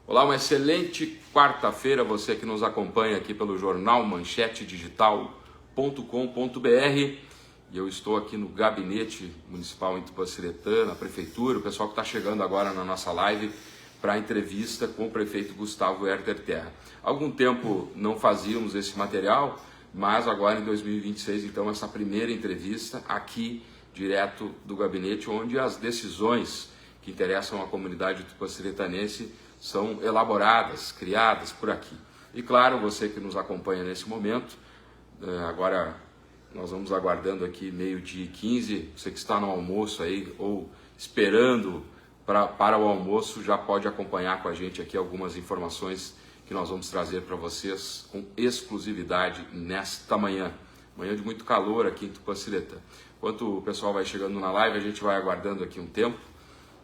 Olá, uma excelente quarta-feira, você que nos acompanha aqui pelo jornal manchetedigital.com.br. E eu estou aqui no gabinete municipal em Tupanciretã, na prefeitura, o pessoal que está chegando agora na nossa live para a entrevista com o prefeito Gustavo Herter Terra. Há algum tempo não fazíamos esse material, mas agora em 2026, então, essa primeira entrevista aqui, direto do gabinete, onde as decisões que interessam a comunidade tupanciretanense são elaboradas, criadas por aqui. E claro, você que nos acompanha nesse momento, agora nós vamos aguardando aqui 12h15, você que está no almoço aí ou esperando para o almoço, já pode acompanhar com a gente aqui algumas informações que nós vamos trazer para vocês com exclusividade nesta manhã. Manhã de muito calor aqui em Tupanciretã. Enquanto o pessoal vai chegando na live, a gente vai aguardando aqui um tempo.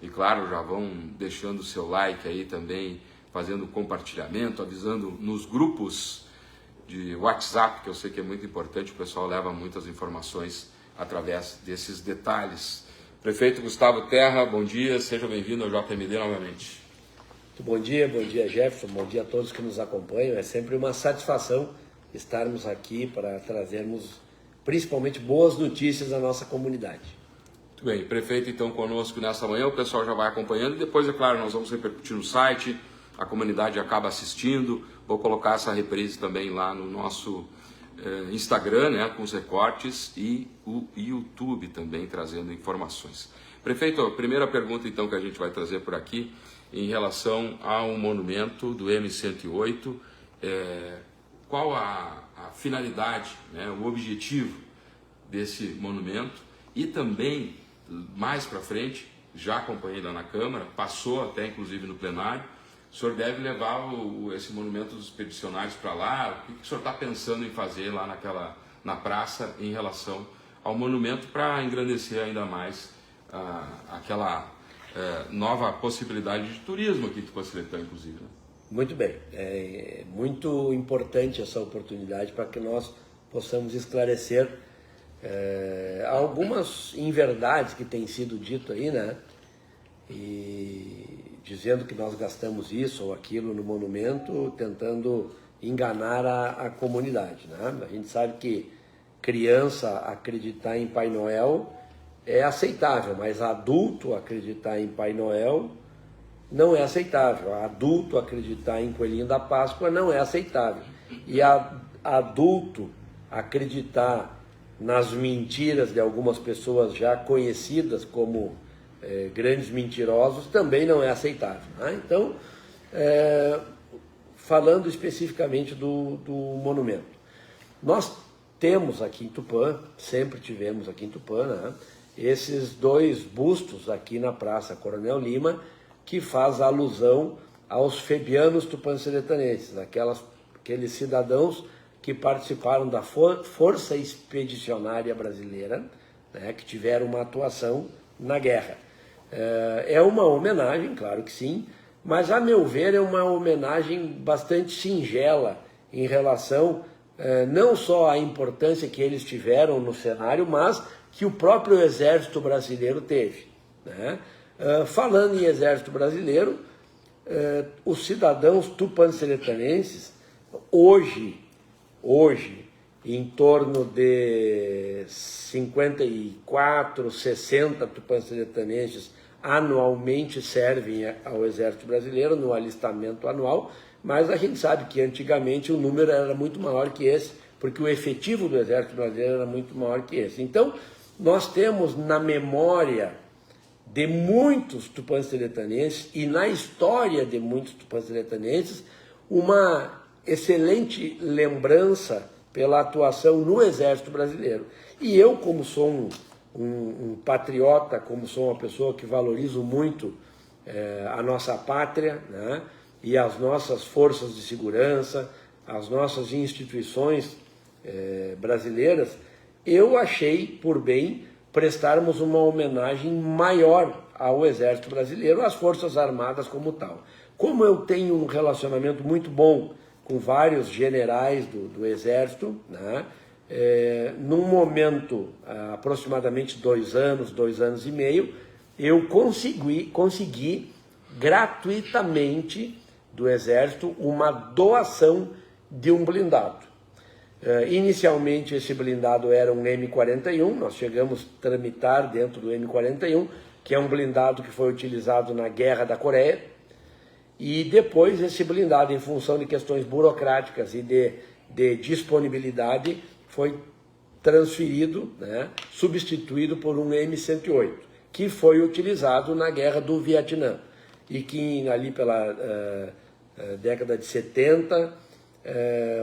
E claro, já vão deixando o seu like aí também, fazendo compartilhamento, avisando nos grupos de WhatsApp, que eu sei que é muito importante, o pessoal leva muitas informações através desses detalhes. Prefeito Gustavo Terra, bom dia, seja bem-vindo ao JMD novamente. Muito bom dia Jefferson, bom dia a todos que nos acompanham. É sempre uma satisfação estarmos aqui para trazermos principalmente boas notícias à nossa comunidade. Muito bem, prefeito então conosco nessa manhã, o pessoal já vai acompanhando, e depois, é claro, nós vamos repercutir no site, a comunidade acaba assistindo, vou colocar essa reprise também lá no nosso Instagram, né, com os recortes, e o YouTube também trazendo informações. Prefeito, a primeira pergunta então que a gente vai trazer por aqui, em relação ao monumento do M108, qual a finalidade, né, o objetivo desse monumento, e também mais para frente, já acompanhei lá na Câmara, passou até inclusive no plenário, o senhor deve levar esse monumento dos expedicionários para lá. O que o senhor está pensando em fazer lá na praça em relação ao monumento para engrandecer ainda mais aquela nova possibilidade de turismo aqui em Tupanciretã, inclusive, né? Muito bem, é muito importante essa oportunidade para que nós possamos esclarecer algumas inverdades que têm sido dito aí, né? E dizendo que nós gastamos isso ou aquilo no monumento, tentando enganar a comunidade, né? A gente sabe que criança acreditar em Pai Noel é aceitável, mas adulto acreditar em Pai Noel não é aceitável. Adulto acreditar em Coelhinho da Páscoa não é aceitável. E adulto acreditar nas mentiras de algumas pessoas já conhecidas como grandes mentirosos também não é aceitável, né? Então, falando especificamente do monumento, nós temos aqui em Tupã, sempre tivemos aqui em Tupã, né, esses dois bustos aqui na Praça Coronel Lima, que faz alusão aos febianos tupanciretanenses, aqueles cidadãos que participaram da Força Expedicionária Brasileira, né, que tiveram uma atuação na guerra. É uma homenagem, claro que sim, mas a meu ver é uma homenagem bastante singela em relação não só à importância que eles tiveram no cenário, mas que o próprio Exército Brasileiro teve, né? Falando em Exército Brasileiro, os cidadãos tupanciretanenses, hoje, em torno de 54, 60 tupanciretanenses anualmente servem ao Exército Brasileiro no alistamento anual, mas a gente sabe que antigamente o número era muito maior que esse, porque o efetivo do Exército Brasileiro era muito maior que esse. Então, nós temos na memória de muitos tupanciretanenses e na história de muitos tupanciretanenses uma excelente lembrança pela atuação no Exército Brasileiro. E eu, como sou um patriota, como sou uma pessoa que valorizo muito a nossa pátria, né, e as nossas forças de segurança, as nossas instituições brasileiras, eu achei por bem prestarmos uma homenagem maior ao Exército Brasileiro, às Forças Armadas como tal. Como eu tenho um relacionamento muito bom com vários generais do Exército, né, num momento, aproximadamente 2 anos e meio, eu consegui gratuitamente do Exército uma doação de um blindado. Inicialmente esse blindado era um M41, nós chegamos a tramitar dentro do M41, que é um blindado que foi utilizado na Guerra da Coreia, e depois esse blindado, em função de questões burocráticas e de disponibilidade, foi transferido, né, substituído por um M108, que foi utilizado na Guerra do Vietnã, e que ali pela década de 70,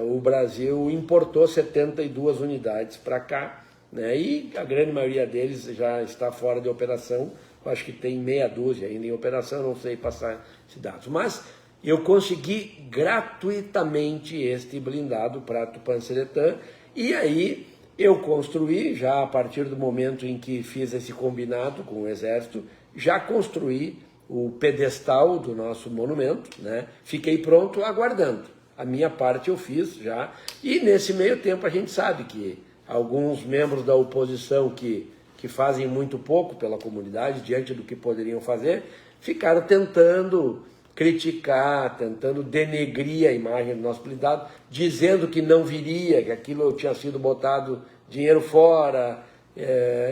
o Brasil importou 72 unidades para cá, né, e a grande maioria deles já está fora de operação. Eu acho que tem meia dúzia ainda em operação, não sei passar esses dados. Mas eu consegui gratuitamente este blindado para Tupã-Seretã, e aí eu construí, já a partir do momento em que fiz esse combinado com o Exército, já construí o pedestal do nosso monumento, né? Fiquei pronto aguardando. A minha parte eu fiz já, e nesse meio tempo a gente sabe que alguns membros da oposição que fazem muito pouco pela comunidade, diante do que poderiam fazer, ficaram tentando criticar, tentando denegrir a imagem do nosso blindado, dizendo que não viria, que aquilo tinha sido botado dinheiro fora,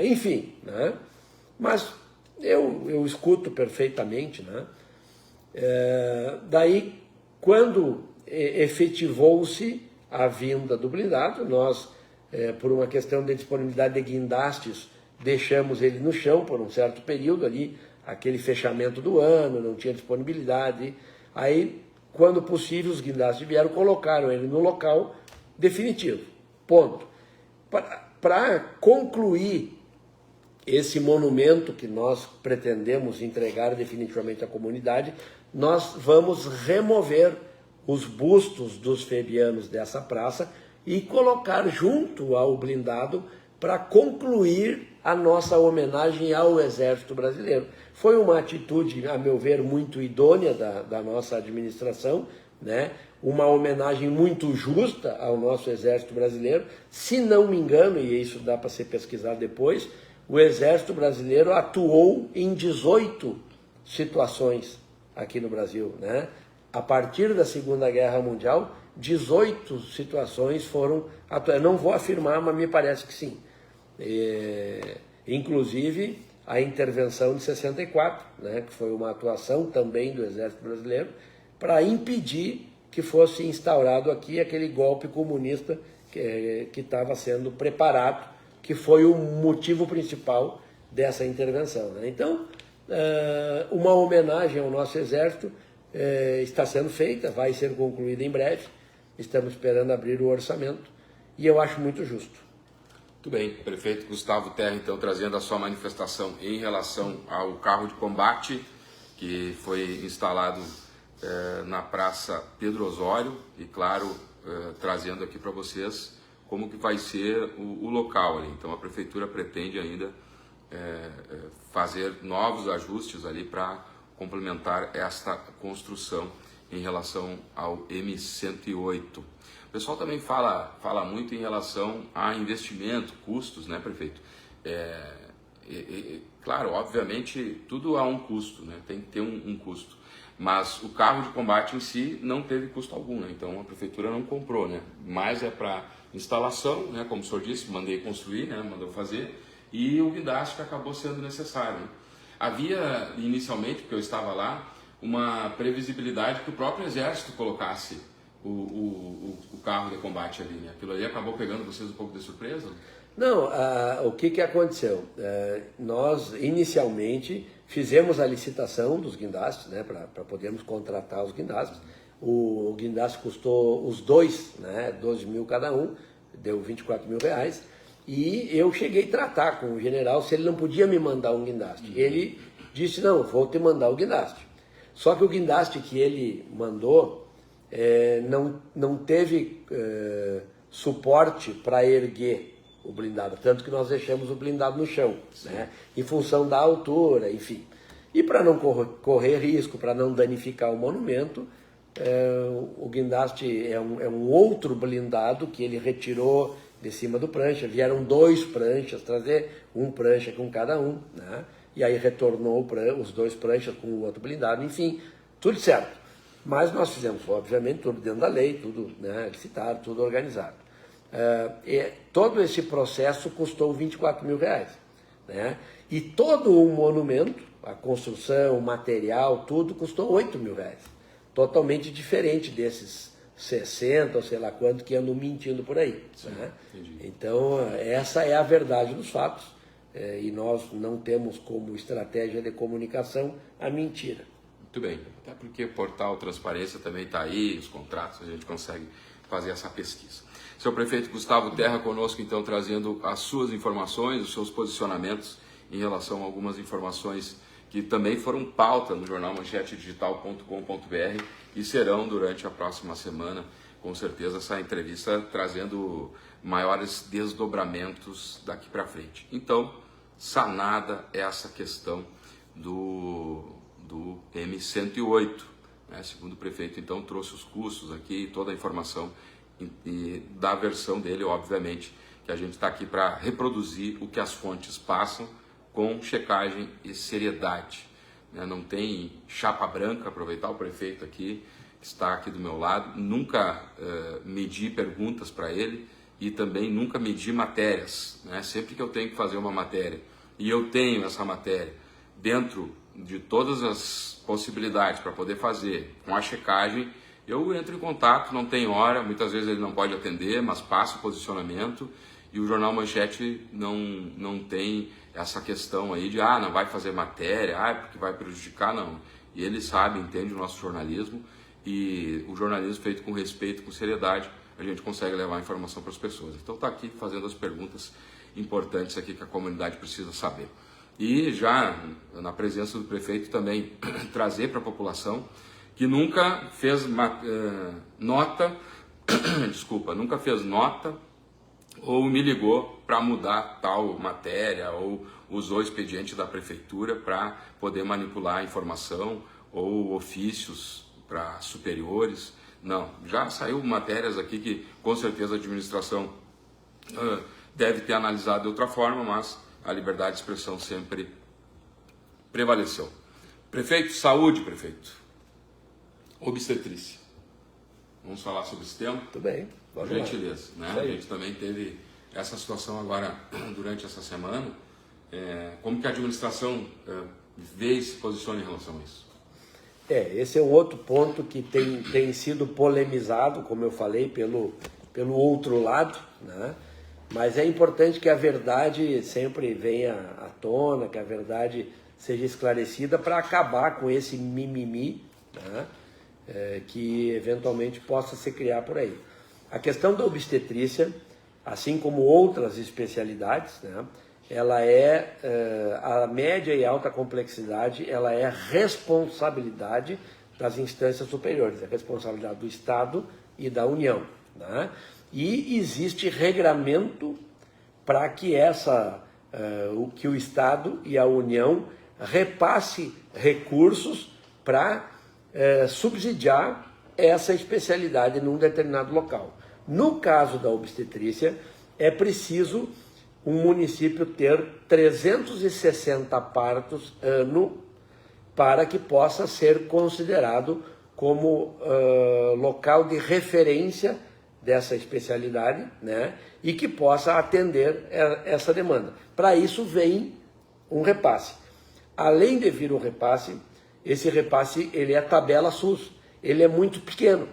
enfim, né? Mas eu escuto perfeitamente, né? Daí, quando efetivou-se a vinda do blindado, nós, por uma questão de disponibilidade de guindastes, deixamos ele no chão por um certo período ali, aquele fechamento do ano, não tinha disponibilidade. Aí, quando possível, os guindastes vieram, colocaram ele no local definitivo. Ponto. Para concluir esse monumento que nós pretendemos entregar definitivamente à comunidade, nós vamos remover os bustos dos febianos dessa praça e colocar junto ao blindado para concluir a nossa homenagem ao Exército Brasileiro. Foi uma atitude, a meu ver, muito idônea da nossa administração, né? Uma homenagem muito justa ao nosso Exército Brasileiro. Se não me engano, e isso dá para ser pesquisado depois, o Exército Brasileiro atuou em 18 situações aqui no Brasil, né? A partir da Segunda Guerra Mundial, 18 situações foram atuadas. Não vou afirmar, mas me parece que sim. Inclusive a intervenção de 64, né, que foi uma atuação também do Exército Brasileiro para impedir que fosse instaurado aqui aquele golpe comunista que estava sendo preparado, que foi o motivo principal dessa intervenção, né? Então, uma homenagem ao nosso Exército está sendo feita, vai ser concluída em breve, estamos esperando abrir o orçamento, e eu acho muito justo. Muito bem, prefeito Gustavo Terra, então, trazendo a sua manifestação em relação ao carro de combate que foi instalado na Praça Pedro Osório, e claro, trazendo aqui para vocês como que vai ser o local ali. Então a prefeitura pretende ainda fazer novos ajustes ali para complementar esta construção em relação ao M108. O pessoal também fala muito em relação a investimento, custos, né, prefeito? Claro, obviamente, tudo há um custo, né? Tem que ter um custo. Mas o carro de combate em si não teve custo algum, né? Então a prefeitura não comprou, né? Mas é para instalação, né? Como o senhor disse, mandei construir, né? Mandou fazer, e o guindaste que acabou sendo necessário, né? Havia inicialmente, porque eu estava lá, uma previsibilidade que o próprio Exército colocasse o carro de combate ali, né? Aquilo ali acabou pegando vocês um pouco de surpresa? Não, o que aconteceu? Nós inicialmente fizemos a licitação dos guindastes, né, para podermos contratar os guindastes. O guindaste custou os dois, né, 12 mil cada um, deu 24 mil reais. E eu cheguei a tratar com o general se ele não podia me mandar um guindaste. Ele disse, não, vou te mandar o guindaste. Só que o guindaste que ele mandou não teve suporte para erguer o blindado, tanto que nós deixamos o blindado no chão, né, em função da altura, enfim. E para não correr risco, para não danificar o monumento, o guindaste é um outro blindado que ele retirou de cima do prancha. Vieram 2 pranchas trazer, um prancha com cada um, né? E aí retornou os 2 pranchas com o outro blindado, enfim, tudo certo. Mas nós fizemos, obviamente, tudo dentro da lei, tudo, né, licitado, tudo organizado. Todo esse processo custou 24 mil reais. Né? E todo o monumento, a construção, o material, tudo custou 8 mil reais. Totalmente diferente desses 60 ou sei lá quanto que andam mentindo por aí. Sim, né? entendi. Então, essa é a verdade dos fatos. E nós não temos como estratégia de comunicação a mentira. Muito bem, até porque o portal Transparência também está aí, os contratos, a gente consegue fazer essa pesquisa. Seu prefeito Gustavo Terra conosco, então, trazendo as suas informações, os seus posicionamentos em relação a algumas informações que também foram pauta no jornal manchetedigital.com.br e serão durante a próxima semana, com certeza, essa entrevista trazendo maiores desdobramentos daqui para frente. Então, sanada essa questão do M108, né? Segundo o prefeito, então, trouxe os custos aqui, toda a informação e da versão dele, obviamente, que a gente está aqui para reproduzir o que as fontes passam com checagem e seriedade. Né? Não tem chapa branca, aproveitar o prefeito aqui, que está aqui do meu lado, nunca medi perguntas para ele e também nunca medi matérias. Né? Sempre que eu tenho que fazer uma matéria e eu tenho essa matéria dentro de todas as possibilidades para poder fazer com a checagem, eu entro em contato, não tem hora, muitas vezes ele não pode atender, mas passa o posicionamento e o Jornal Manchete não tem essa questão aí de, não vai fazer matéria, porque vai prejudicar, não. E ele sabe, entende o nosso jornalismo e o jornalismo feito com respeito, com seriedade, a gente consegue levar a informação para as pessoas. Então está aqui fazendo as perguntas importantes aqui que a comunidade precisa saber. E já na presença do prefeito também trazer para a população que nunca fez nota, nunca fez nota ou me ligou para mudar tal matéria ou usou o expediente da prefeitura para poder manipular a informação ou ofícios para superiores. Não, já saiu matérias aqui que com certeza a administração deve ter analisado de outra forma, mas a liberdade de expressão sempre prevaleceu. Prefeito, saúde, prefeito. Obstetrícia. Vamos falar sobre esse tema? Tudo bem. Por gentileza. Né? A gente também teve essa situação agora durante essa semana. Como que a administração vê e se posiciona em relação a isso? Esse é um outro ponto que tem sido polemizado, como eu falei, pelo outro lado, né? Mas é importante que a verdade sempre venha à tona, que a verdade seja esclarecida para acabar com esse mimimi, né? Que eventualmente possa se criar por aí. A questão da obstetrícia, assim como outras especialidades, né? Ela a média e alta complexidade, ela é responsabilidade das instâncias superiores, é responsabilidade do Estado e da União, né? E existe regramento para que que o Estado e a União repasse recursos para subsidiar essa especialidade num determinado local. No caso da obstetrícia, é preciso um município ter 360 partos ano para que possa ser considerado como local de referência dessa especialidade, né? E que possa atender essa demanda. Para isso vem um repasse. Além de vir o repasse, esse repasse ele é tabela SUS, ele é muito pequeno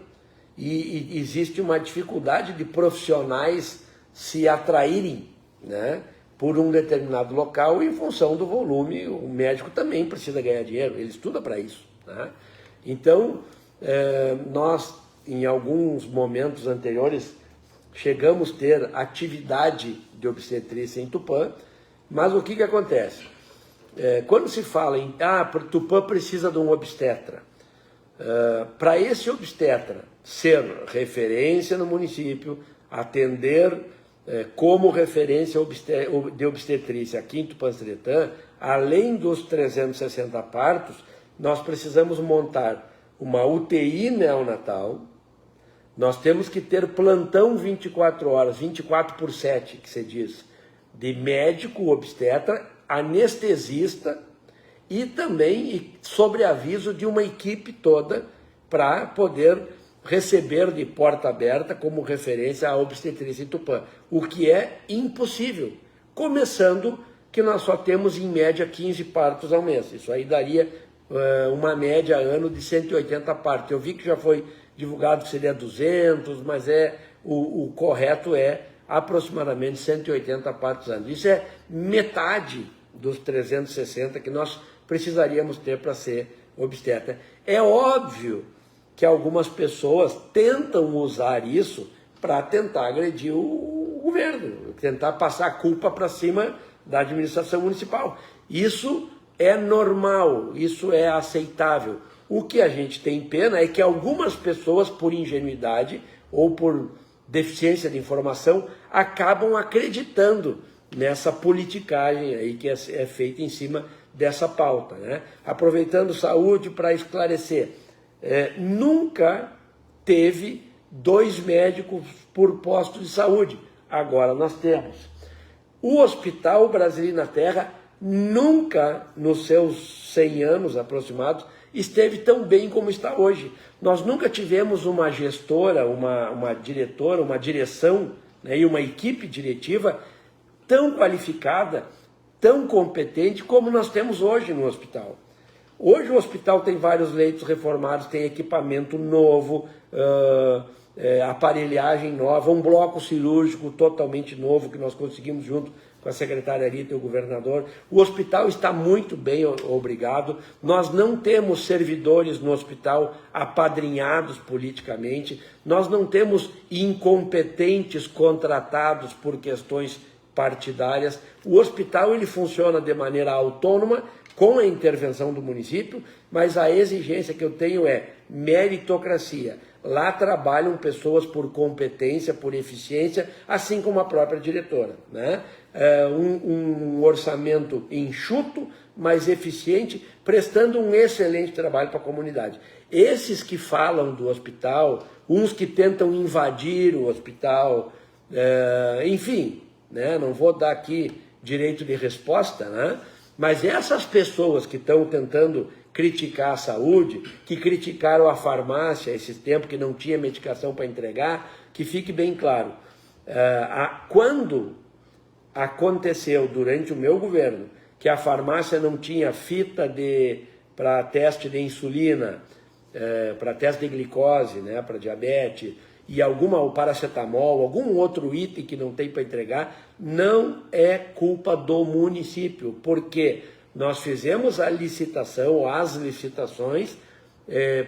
e existe uma dificuldade de profissionais se atraírem, né, por um determinado local em função do volume. O médico também precisa ganhar dinheiro, ele estuda para isso, né? Então, nós, em alguns momentos anteriores, chegamos a ter atividade de obstetrícia em Tupã, mas o que acontece? Quando se fala em, Tupã precisa de um obstetra, para esse obstetra ser referência no município, atender como referência de obstetrícia aqui em Tupã-Seretã, além dos 360 partos, nós precisamos montar uma UTI neonatal, nós temos que ter plantão 24 horas, 24/7, que se diz, de médico, obstetra, anestesista e também sobreaviso de uma equipe toda para poder receber de porta aberta como referência a obstetrícia em Tupã, o que é impossível, começando que nós só temos em média 15 partos ao mês. Isso aí daria uma média ano de 180 partos. Eu vi que já foi divulgado que seria 200, mas o correto é aproximadamente 180 partos ano. Isso é metade dos 360 que nós precisaríamos ter para ser obstetra. É óbvio que algumas pessoas tentam usar isso para tentar agredir o governo, tentar passar a culpa para cima da administração municipal. Isso é normal, isso é aceitável. O que a gente tem pena é que algumas pessoas, por ingenuidade ou por deficiência de informação, acabam acreditando nessa politicagem aí que é feita em cima dessa pauta, né? Aproveitando saúde para esclarecer, nunca teve 2 médicos por posto de saúde, agora nós temos. O Hospital Brasília na Terra nunca, nos seus 100 anos aproximados, esteve tão bem como está hoje. Nós nunca tivemos uma gestora, uma diretora, uma direção, né, e uma equipe diretiva tão qualificada, tão competente como nós temos hoje no hospital. Hoje o hospital tem vários leitos reformados, tem equipamento novo, aparelhagem nova, um bloco cirúrgico totalmente novo que nós conseguimos junto com a secretária Rita e o governador. O hospital está muito bem, obrigado. Nós não temos servidores no hospital apadrinhados politicamente, nós não temos incompetentes contratados por questões partidárias. O hospital ele funciona de maneira autônoma, com a intervenção do município, mas a exigência que eu tenho é meritocracia. Lá trabalham pessoas por competência, por eficiência, assim como a própria diretora, né? Um orçamento enxuto, mas eficiente, prestando um excelente trabalho para a comunidade. Esses que falam do hospital, uns que tentam invadir o hospital, enfim, né? Não vou dar aqui direito de resposta, né? Mas essas pessoas que estão tentando criticar a saúde, que criticaram a farmácia esse tempo que não tinha medicação para entregar, que fique bem claro, quando aconteceu durante o meu governo que a farmácia não tinha fita para teste de insulina, para teste de glicose, né, para diabetes, e o paracetamol, algum outro item que não tem para entregar, não é culpa do município, porque nós fizemos a licitação, as licitações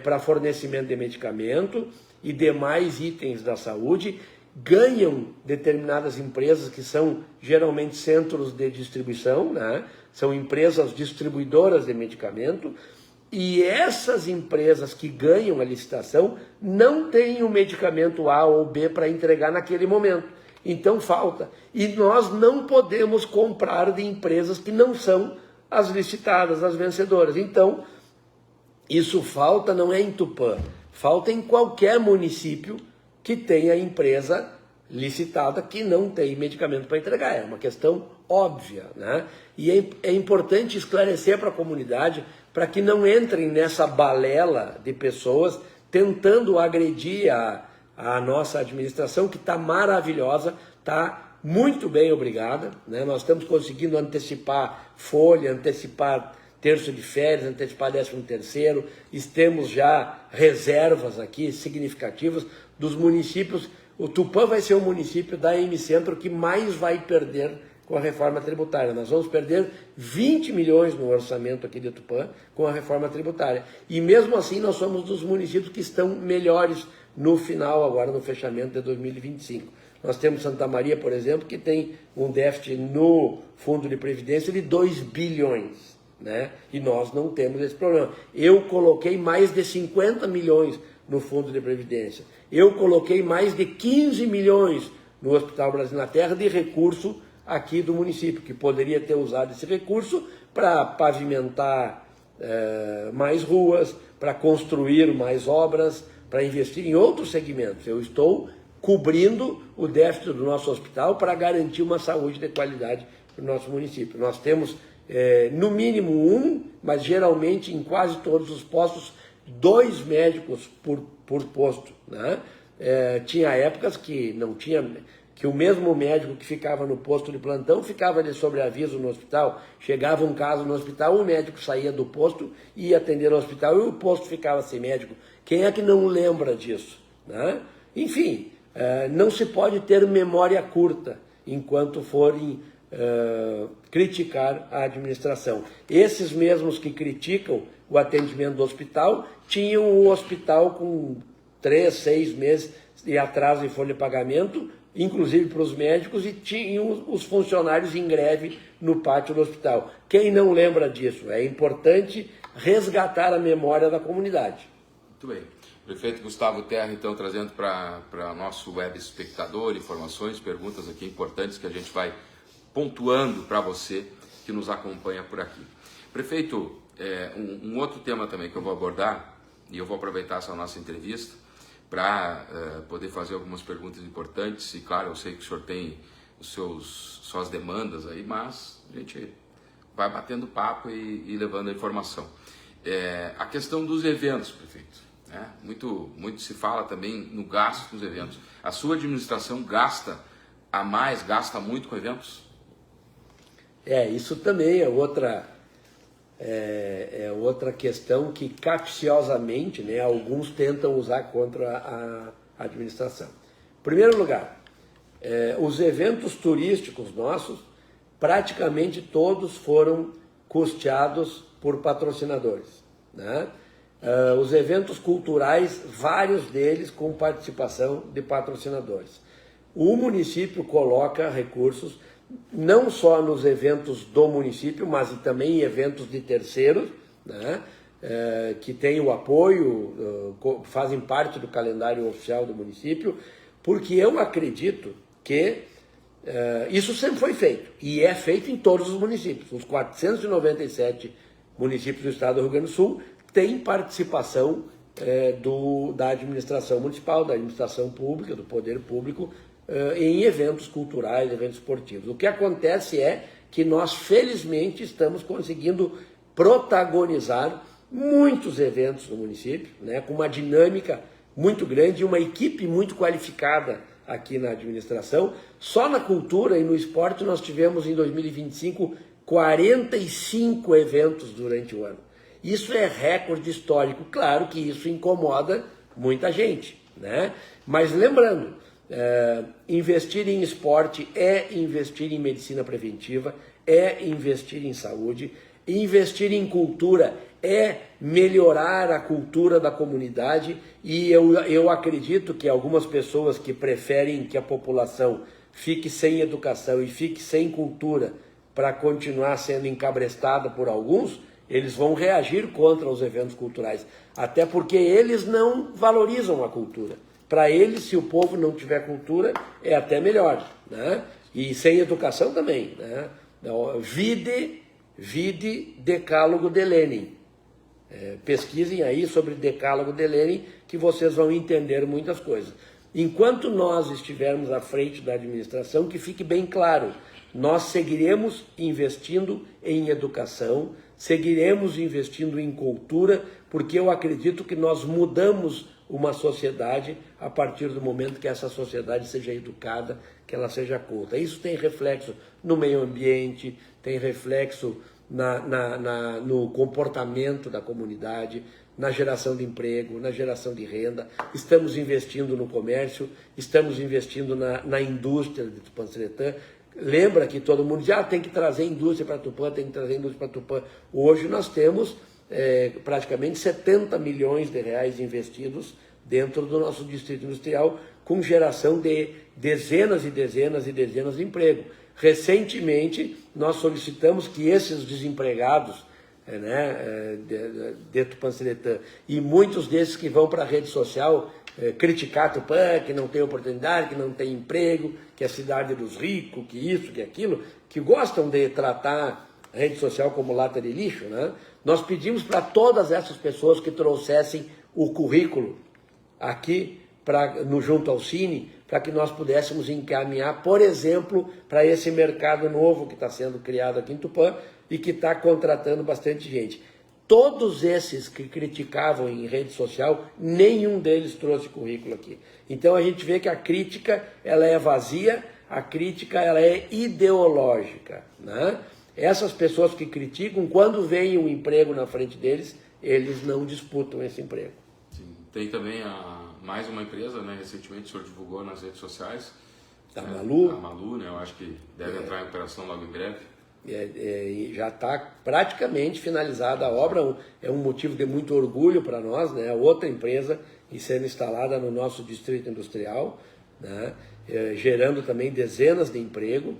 para fornecimento de medicamento e demais itens da saúde, ganham determinadas empresas que são geralmente centros de distribuição, né? São empresas distribuidoras de medicamento, e essas empresas que ganham a licitação não têm o medicamento A ou B para entregar naquele momento. Então falta. E nós não podemos comprar de empresas que não são as licitadas, as vencedoras. Então, isso falta não é em Tupã, falta em qualquer município que tenha empresa licitada que não tem medicamento para entregar. É uma questão óbvia, né? E é importante esclarecer para a comunidade para que não entrem nessa balela de pessoas tentando agredir a nossa administração, que está maravilhosa, está muito bem, obrigada, né? Nós estamos conseguindo antecipar folha, antecipar terço de férias, antecipar 13º, temos já reservas aqui significativas dos municípios. O Tupã vai ser o município da M-Centro que mais vai perder com a reforma tributária. Nós vamos perder 20 milhões no orçamento aqui de Tupã com a reforma tributária. E mesmo assim nós somos dos municípios que estão melhores no final, agora no fechamento de 2025. Nós temos Santa Maria, por exemplo, que tem um déficit no Fundo de Previdência de 2 bilhões. Né? E nós não temos esse problema. Eu coloquei mais de 50 milhões no Fundo de Previdência. Eu coloquei mais de 15 milhões no Hospital Brasília na Terra de recurso aqui do município, que poderia ter usado esse recurso para pavimentar mais ruas, para construir mais obras, para investir em outros segmentos. Eu estou cobrindo o déficit do nosso hospital para garantir uma saúde de qualidade para o nosso município. Nós temos, no mínimo mas geralmente em quase todos os postos, 2 médicos por posto, né? Tinha épocas que não tinha, que o mesmo médico que ficava no posto de plantão ficava de sobreaviso no hospital. Chegava um caso no hospital, o médico saía do posto e ia atender no hospital e o posto ficava sem médico. Quem é que não lembra disso, né? Enfim, não se pode ter memória curta enquanto forem criticar a administração. Esses mesmos que criticam o atendimento do hospital tinham o hospital com 3, 6 meses de atraso em folha de pagamento, inclusive para os médicos, e tinham os funcionários em greve no pátio do hospital. Quem não lembra disso? É importante resgatar a memória da comunidade. Muito bem. Prefeito Gustavo Terra, então, trazendo para nosso web espectador informações, perguntas aqui importantes que a gente vai pontuando para você que nos acompanha por aqui. Prefeito, um outro tema também que eu vou abordar, e eu vou aproveitar essa nossa entrevista para poder fazer algumas perguntas importantes, e claro, eu sei que o senhor tem suas demandas aí, mas a gente vai batendo papo e levando a informação. A questão dos eventos, prefeito. Muito se fala também no gasto dos eventos. A sua administração gasta a mais, gasta muito com eventos? Isso também é outra questão que capciosamente, né, alguns tentam usar contra a administração. Em primeiro lugar, os eventos turísticos nossos, praticamente todos foram custeados por patrocinadores, né? Os eventos culturais, vários deles com participação de patrocinadores. O município coloca recursos não só nos eventos do município, mas também em eventos de terceiros, né, que têm o apoio, fazem parte do calendário oficial do município, porque eu acredito que isso sempre foi feito, e é feito em todos os municípios. Os 497 municípios do estado do Rio Grande do Sul têm participação da administração municipal, da administração pública, do poder público, em eventos culturais, eventos esportivos. O que acontece é que nós, felizmente, estamos conseguindo protagonizar muitos eventos no município, né, com uma dinâmica muito grande e uma equipe muito qualificada aqui na administração. Só na cultura e no esporte nós tivemos em 2025 45 eventos durante o ano. Isso é recorde histórico. Claro que isso incomoda muita gente, né? Mas lembrando, investir em esporte é investir em medicina preventiva, é investir em saúde, investir em cultura é melhorar a cultura da comunidade, e eu acredito que algumas pessoas que preferem que a população fique sem educação e fique sem cultura para continuar sendo encabrestada por alguns, eles vão reagir contra os eventos culturais, até porque eles não valorizam a cultura. Para eles, se o povo não tiver cultura, é até melhor, né? E sem educação também, né? Vide Decálogo de Lenin. Pesquisem aí sobre Decálogo de Lenin, que vocês vão entender muitas coisas. Enquanto nós estivermos à frente da administração, que fique bem claro, nós seguiremos investindo em educação, seguiremos investindo em cultura, porque eu acredito que nós mudamos uma sociedade a partir do momento que essa sociedade seja educada, que ela seja culta. Isso tem reflexo no meio ambiente, tem reflexo no comportamento da comunidade, na geração de emprego, na geração de renda. Estamos investindo no comércio, estamos investindo na indústria de Tupã-Seretã. Lembra que todo mundo diz, tem que trazer indústria para Tupã, tem que trazer indústria para Tupã. Hoje nós temos praticamente 70 milhões de reais investidos dentro do nosso distrito industrial, com geração de dezenas e dezenas e dezenas de emprego. Recentemente, nós solicitamos que esses desempregados de Tupã-Seretã, e muitos desses que vão para a rede social criticar Tupã, que não tem oportunidade, que não tem emprego, que é a cidade dos ricos, que isso, que aquilo, que gostam de tratar a rede social como lata de lixo, né? Nós pedimos para todas essas pessoas que trouxessem o currículo aqui junto ao Cine, para que nós pudéssemos encaminhar, por exemplo, para esse mercado novo que está sendo criado aqui em Tupã e que está contratando bastante gente. Todos esses que criticavam em rede social, nenhum deles trouxe currículo aqui. Então a gente vê que a crítica ela é vazia, a crítica ela é ideológica, né? Essas pessoas que criticam, quando vem um emprego na frente deles, eles não disputam esse emprego. Sim. Tem também mais uma empresa, né? Recentemente o senhor divulgou nas redes sociais. A Malu. A Malu, né? Eu acho que deve entrar em operação logo em breve. Já está praticamente finalizada a obra, é um motivo de muito orgulho para nós, né? Outra empresa sendo instalada no nosso distrito industrial, né? Gerando também dezenas de empregos.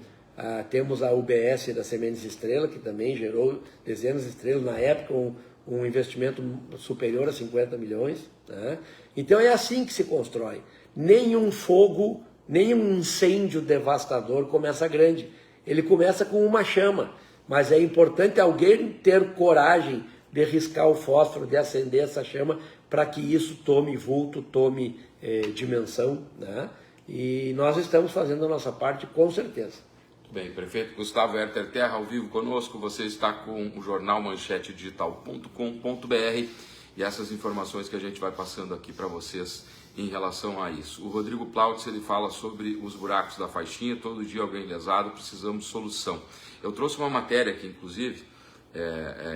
Temos a UBS da Sementes Estrela, que também gerou dezenas de estrelas, na época um investimento superior a 50 milhões. Né? Então é assim que se constrói. Nenhum fogo, nenhum incêndio devastador começa grande. Ele começa com uma chama, mas é importante alguém ter coragem de riscar o fósforo, de acender essa chama, para que isso tome vulto, tome dimensão, né? E nós estamos fazendo a nossa parte com certeza. Muito bem, prefeito Gustavo Herter Terra ao vivo conosco, você está com o jornal manchetedigital.com.br e essas informações que a gente vai passando aqui para vocês em relação a isso. O Rodrigo Plautz, ele fala sobre os buracos da faixinha, todo dia alguém lesado, precisamos de solução. Eu trouxe uma matéria aqui, inclusive,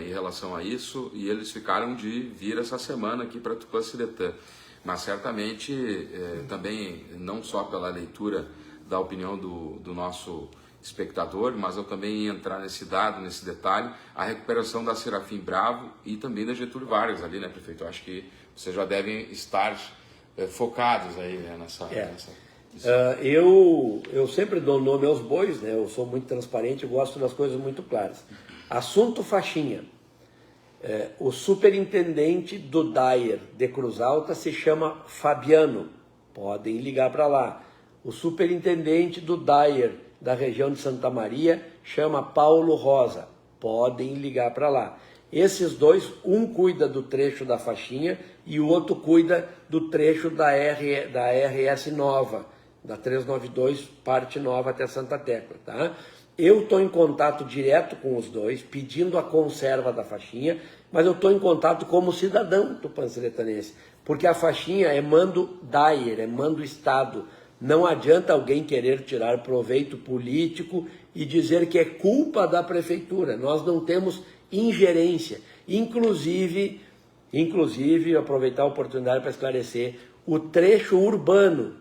em relação a isso, e eles ficaram de vir essa semana aqui para Tupã-Ciretã. Mas certamente, também, não só pela leitura da opinião do nosso espectador, mas eu também ia entrar nesse dado, nesse detalhe, a recuperação da Serafim Bravo e também da Getúlio Vargas ali, né, prefeito? Eu acho que vocês já devem estar focados aí, né, nessa... Eu sempre dou nome aos bois, né? Eu sou muito transparente, gosto das coisas muito claras. Assunto faixinha. O superintendente do DAER de Cruz Alta se chama Fabiano, podem ligar para lá. O superintendente do DAER da região de Santa Maria chama Paulo Rosa, podem ligar para lá. Esses dois, um cuida do trecho da faixinha e o outro cuida do trecho da RS Nova, da 392, parte nova até Santa Tecla, tá? Eu estou em contato direto com os dois, pedindo a conserva da faixinha, mas eu estou em contato como cidadão tupanciretanense, porque a faixinha é mando DAER, é mando Estado. Não adianta alguém querer tirar proveito político e dizer que é culpa da prefeitura. Nós não temos ingerência. Inclusive aproveitar a oportunidade para esclarecer, o trecho urbano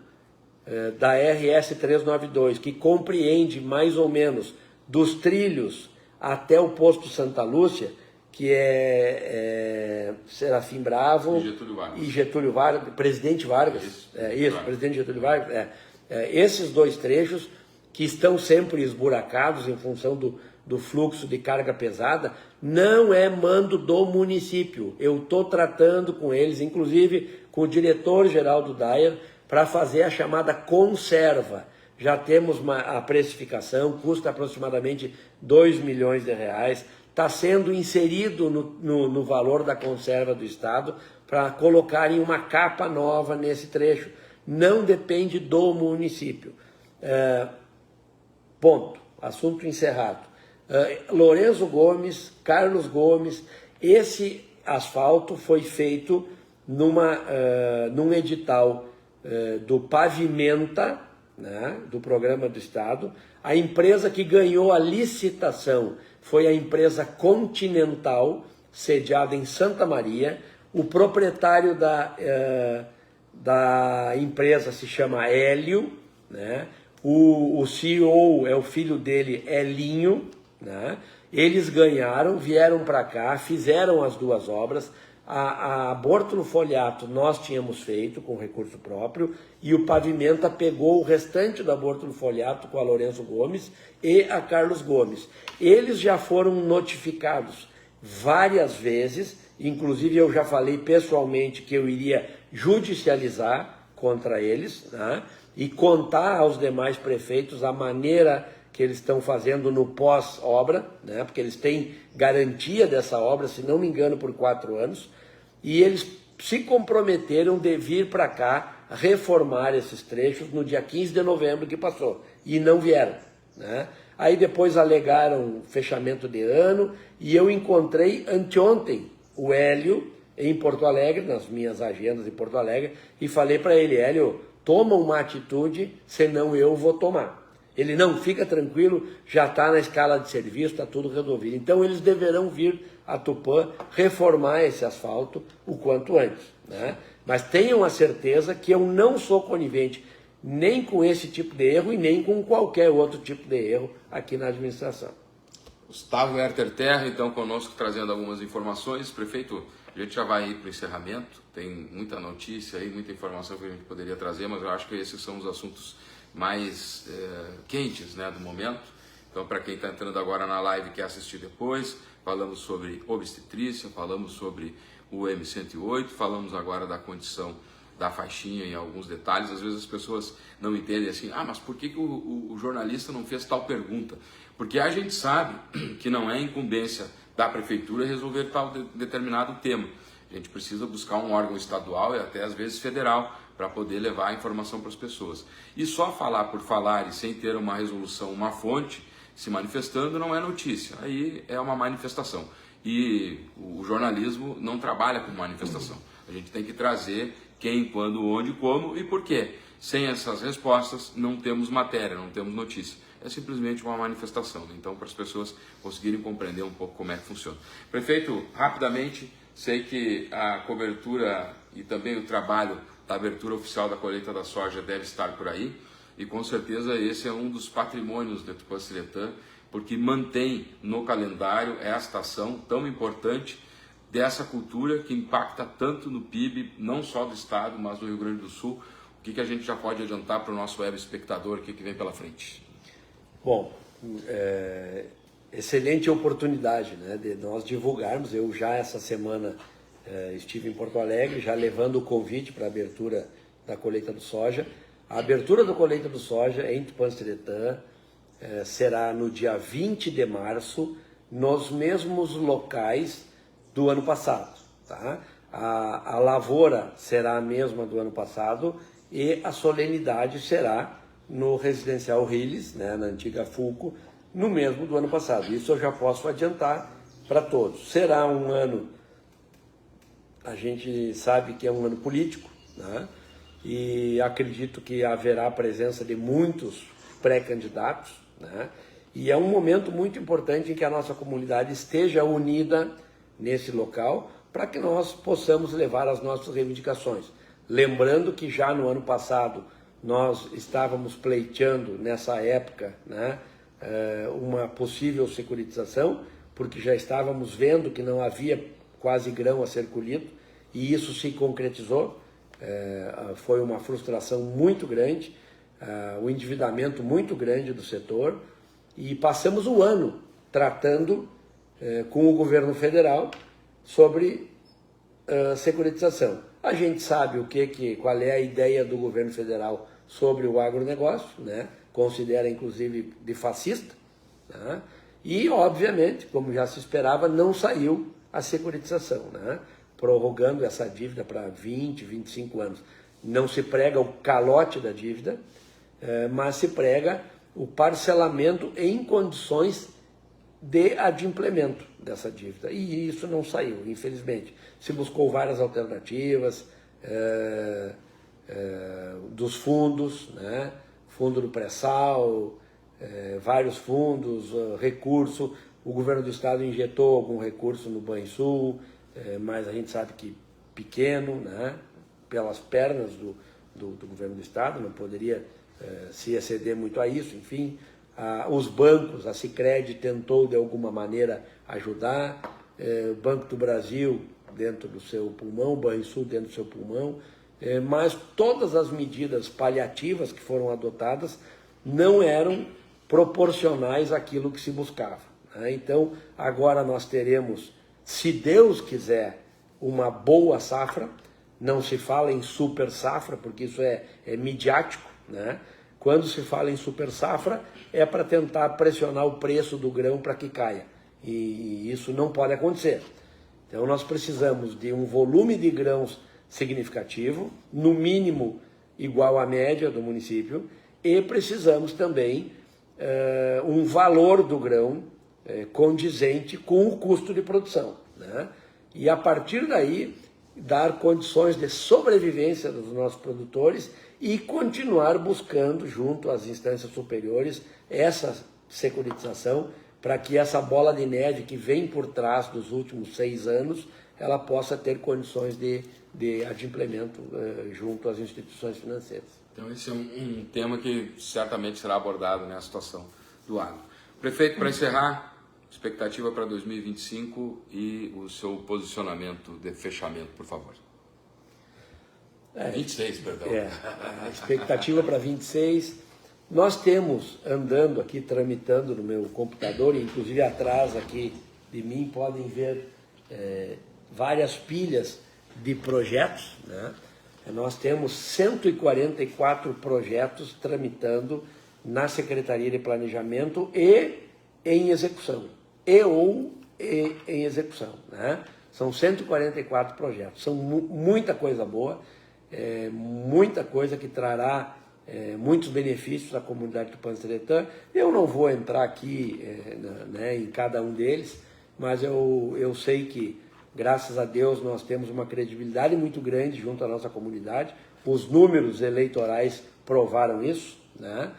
da RS 392, que compreende mais ou menos dos trilhos até o posto Santa Lúcia, que é Serafim Bravo e Getúlio Vargas, Presidente Vargas, Presidente Getúlio Vargas, esses dois trechos que estão sempre esburacados em função do fluxo de carga pesada, não é mando do município. Eu estou tratando com eles, inclusive com o diretor-geral do DAER, para fazer a chamada conserva. Já temos a precificação, custa aproximadamente 2 milhões de reais, está sendo inserido no valor da conserva do Estado para colocarem uma capa nova nesse trecho. Não depende do município. Ponto. Assunto encerrado. Lourenço Gomes, Carlos Gomes, esse asfalto foi feito num edital do Pavimenta, né, do Programa do Estado. A empresa que ganhou a licitação foi a empresa Continental, sediada em Santa Maria. O proprietário da empresa se chama Hélio, né? O CEO é o filho dele, Elinho, né? Eles ganharam, vieram para cá, fizeram as duas obras. A Bortolo Foliato nós tínhamos feito com recurso próprio e o Pavimenta pegou o restante da Bortolo Foliato com a Lourenço Gomes e a Carlos Gomes. Eles já foram notificados várias vezes, inclusive eu já falei pessoalmente que eu iria judicializar contra eles, né? E contar aos demais prefeitos a maneira que eles estão fazendo no pós-obra, né? Porque eles têm garantia dessa obra, se não me engano, por 4 anos, e eles se comprometeram de vir para cá reformar esses trechos no dia 15 de novembro que passou, e não vieram, né? Aí depois alegaram fechamento de ano, e eu encontrei anteontem o Hélio em Porto Alegre, nas minhas agendas em Porto Alegre, e falei para ele, Hélio, toma uma atitude, senão eu vou tomar. Ele não, fica tranquilo, já está na escala de serviço, está tudo resolvido. Então eles deverão vir a Tupã reformar esse asfalto o quanto antes, né? Mas tenham a certeza que eu não sou conivente nem com esse tipo de erro e nem com qualquer outro tipo de erro aqui na administração. Gustavo Werther Terra, então, conosco, trazendo algumas informações. Prefeito, a gente já vai ir para o encerramento, tem muita notícia aí, muita informação que a gente poderia trazer, mas eu acho que esses são os assuntos mais quentes, né, do momento. Então, para quem está entrando agora na live e quer assistir depois, falamos sobre obstetrícia, falamos sobre o M108, falamos agora da condição da faixinha em alguns detalhes. Às vezes as pessoas não entendem assim, mas por que o jornalista não fez tal pergunta? Porque a gente sabe que não é incumbência da prefeitura resolver tal determinado tema. A gente precisa buscar um órgão estadual e até às vezes federal para poder levar a informação para as pessoas. E só falar por falar e sem ter uma resolução, uma fonte se manifestando não é notícia, aí é uma manifestação. E o jornalismo não trabalha com manifestação. A gente tem que trazer quem, quando, onde, como e por quê. Sem essas respostas não temos matéria, não temos notícia. É simplesmente uma manifestação. Então, para as pessoas conseguirem compreender um pouco como é que funciona. Prefeito, rapidamente, sei que a cobertura e também o trabalho da abertura oficial da colheita da soja deve estar por aí. E com certeza esse é um dos patrimônios de Tupã-Siretã, porque mantém no calendário esta ação tão importante dessa cultura que impacta tanto no PIB, não só do estado, mas do Rio Grande do Sul. O que a gente já pode adiantar para o nosso web espectador, o que vem pela frente? Bom, excelente oportunidade, né, de nós divulgarmos. Eu já essa semana estive em Porto Alegre, já levando o convite para a abertura da colheita do soja. A abertura da colheita do soja em Tupã-Siretã será no dia 20 de março, nos mesmos locais do ano passado. Tá? A lavoura será a mesma do ano passado e a solenidade será no Residencial Riles, né, na antiga Fulco, no mesmo do ano passado. Isso eu já posso adiantar para todos. Será um ano, a gente sabe que é um ano político, né? E acredito que haverá a presença de muitos pré-candidatos, né? E é um momento muito importante em que a nossa comunidade esteja unida nesse local para que nós possamos levar as nossas reivindicações. Lembrando que já no ano passado nós estávamos pleiteando nessa época, né, uma possível securitização, porque já estávamos vendo que não havia quase grão a ser colhido, e isso se concretizou. Foi uma frustração muito grande, o endividamento muito grande do setor, e passamos o ano tratando com o governo federal sobre securitização. A gente sabe qual é a ideia do governo federal sobre o agronegócio, né? Considera inclusive de fascista, né? E obviamente, como já se esperava, não saiu a securitização, né? Prorrogando essa dívida para 20, 25 anos. Não se prega o calote da dívida, mas se prega o parcelamento em condições de adimplemento dessa dívida. E isso não saiu, infelizmente. Se buscou várias alternativas, dos fundos, né? Fundo do pré-sal, vários fundos, recurso. O governo do estado injetou algum recurso no Banrisul, mas a gente sabe que pequeno, né? Pelas pernas do governo do estado, não poderia se exceder muito a isso. Enfim, os bancos, a Sicredi tentou de alguma maneira ajudar, o Banco do Brasil dentro do seu pulmão, o Banrisul dentro do seu pulmão, mas todas as medidas paliativas que foram adotadas não eram proporcionais àquilo que se buscava, né? Então, agora nós teremos, se Deus quiser, uma boa safra. Não se fala em super safra, porque isso é midiático, né? Quando se fala em super safra, é para tentar pressionar o preço do grão para que caia. E isso não pode acontecer. Então nós precisamos de um volume de grãos significativo, no mínimo igual à média do município, e precisamos também um valor do grão condizente com o custo de produção, né? e a partir daí dar condições de sobrevivência dos nossos produtores e continuar buscando junto às instâncias superiores essa securitização para que essa bola de neve que vem por trás dos últimos 6 anos, ela possa ter condições de adimplemento junto às instituições financeiras. Então esse é um tema que certamente será abordado, né, a situação do agro. Prefeito, para encerrar, expectativa para 2025 e o seu posicionamento de fechamento, por favor. 26, perdão. A expectativa para 26, nós temos andando aqui, tramitando no meu computador, inclusive atrás aqui de mim, podem ver várias pilhas de projetos, né? Nós temos 144 projetos tramitando na Secretaria de Planejamento e em execução, em execução, né? São 144 projetos, são muita coisa boa, muita coisa que trará muitos benefícios à comunidade tupã-seretã. Eu não vou entrar aqui né, em cada um deles, mas eu sei que, graças a Deus, nós temos uma credibilidade muito grande junto à nossa comunidade. Os números eleitorais provaram isso, né?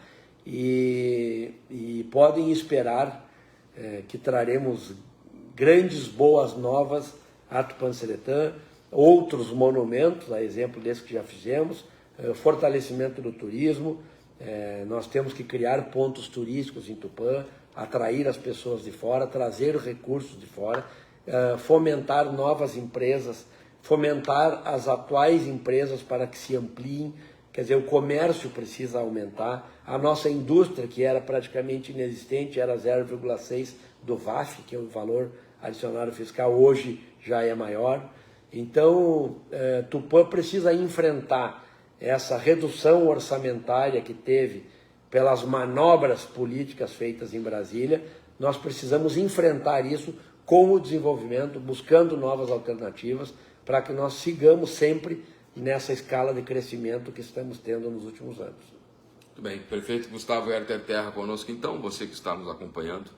E podem esperar que traremos grandes boas novas a Tupã-Seretã, outros monumentos, a exemplo desse que já fizemos, fortalecimento do turismo. Nós temos que criar pontos turísticos em Tupã, atrair as pessoas de fora, trazer recursos de fora, fomentar novas empresas, fomentar as atuais empresas para que se ampliem. Quer dizer, o comércio precisa aumentar, a nossa indústria, que era praticamente inexistente, era 0,6 do VAF, que é o valor adicionado fiscal, hoje já é maior. Então, Tupã precisa enfrentar essa redução orçamentária que teve pelas manobras políticas feitas em Brasília. Nós precisamos enfrentar isso com o desenvolvimento, buscando novas alternativas, para que nós sigamos sempre nessa escala de crescimento que estamos tendo nos últimos anos. Muito bem, prefeito Gustavo Herter Terra conosco então, você que está nos acompanhando,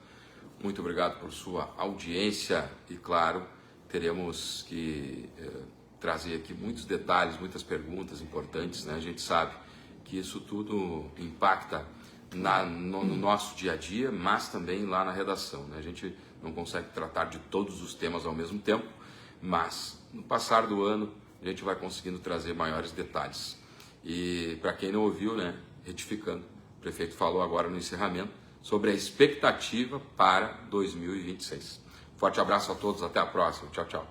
muito obrigado por sua audiência e, claro, teremos que trazer aqui muitos detalhes, muitas perguntas importantes, né? A gente sabe que isso tudo impacta no nosso dia a dia, mas também lá na redação, né? A gente não consegue tratar de todos os temas ao mesmo tempo, mas no passar do ano a gente vai conseguindo trazer maiores detalhes. E para quem não ouviu, né, retificando, o prefeito falou agora no encerramento sobre a expectativa para 2026. Forte abraço a todos, até a próxima. Tchau, tchau.